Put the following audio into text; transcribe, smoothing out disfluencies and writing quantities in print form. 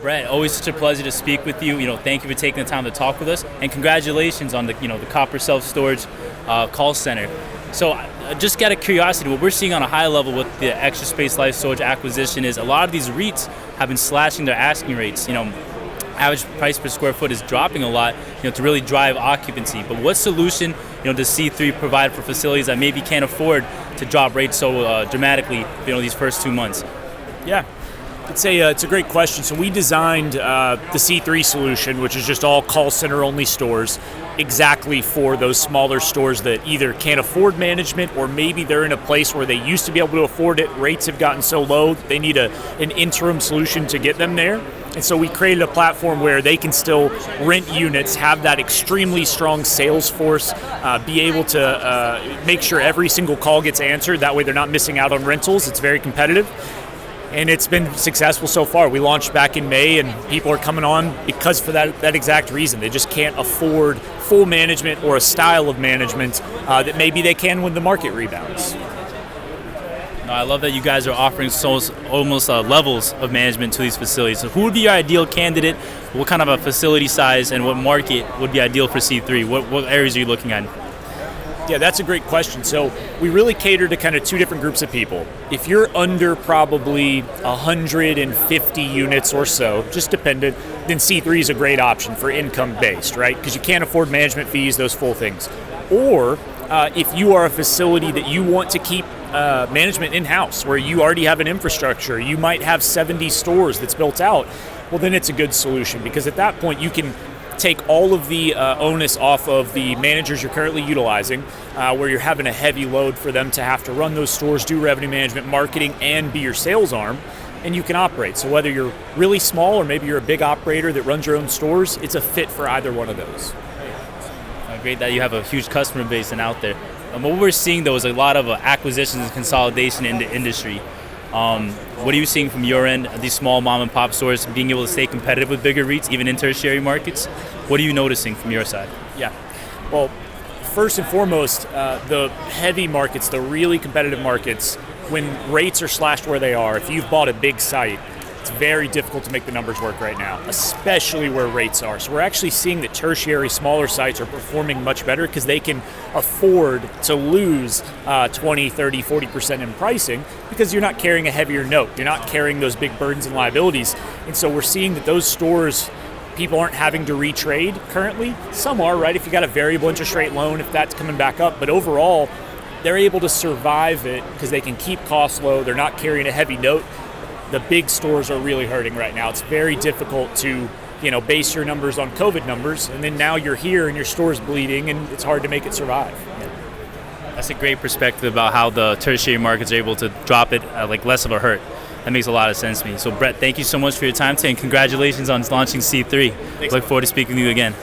Brett, always such a pleasure to speak with you. Thank you for taking the time to talk with us, and congratulations on the copper self-storage call center. So, just out of curiosity, what we're seeing on a high level with the Extra Space Life Storage acquisition is a lot of these REITs have been slashing their asking rates. Average price per square foot is dropping a lot, to really drive occupancy. But what solution, does C3 provide for facilities that maybe can't afford to drop rates so dramatically, these first 2 months? Yeah. It's a great question. So we designed the C3 solution, which is just all call center only stores, exactly for those smaller stores that either can't afford management or maybe they're in a place where they used to be able to afford it. Rates have gotten so low, they need an interim solution to get them there. And so we created a platform where they can still rent units, have that extremely strong sales force, be able to make sure every single call gets answered. That way they're not missing out on rentals. It's very competitive. And it's been successful so far. We launched back in May, and people are coming on because for that exact reason. They just can't afford full management or a style of management that maybe they can when the market rebounds. No, I love that you guys are offering almost levels of management to these facilities. So who would be your ideal candidate? What kind of a facility size and what market would be ideal for C3? What areas are you looking at? Yeah, that's a great question. So we really cater to kind of two different groups of people. If you're under probably 150 units or so, just dependent, then C3 is a great option for income-based, right? Because you can't afford management fees, those full things. Or if you are a facility that you want to keep management in-house, where you already have an infrastructure, you might have 70 stores that's built out, well, then it's a good solution because at that point you can take all of the onus off of the managers you're currently utilizing, where you're having a heavy load for them to have to run those stores, do revenue management, marketing, and be your sales arm, and you can operate. So whether you're really small or maybe you're a big operator that runs your own stores, it's a fit for either one of those. Great that you have a huge customer base and out there. What we're seeing, though, is a lot of acquisitions and consolidation in the industry. What are you seeing from your end, these small mom and pop stores being able to stay competitive with bigger REITs, even in tertiary markets? What are you noticing from your side? Yeah, well, first and foremost, the heavy markets, the really competitive markets, when rates are slashed where they are, if you've bought a big site, it's very difficult to make the numbers work right now, especially where rates are. So we're actually seeing that tertiary, smaller sites are performing much better because they can afford to lose 20, 30, 40% in pricing because you're not carrying a heavier note. You're not carrying those big burdens and liabilities. And so we're seeing that those stores, people aren't having to retrade currently. Some are, right? If you got a variable interest rate loan, if that's coming back up. But overall, they're able to survive it because they can keep costs low. They're not carrying a heavy note. The big stores are really hurting right now. It's very difficult to, base your numbers on COVID numbers, and then now you're here and your store's bleeding, and it's hard to make it survive. That's a great perspective about how the tertiary markets are able to drop it like less of a hurt. That makes a lot of sense to me. So Brett, thank you so much for your time today, and congratulations on launching C3. Thanks. Look forward to speaking with you again.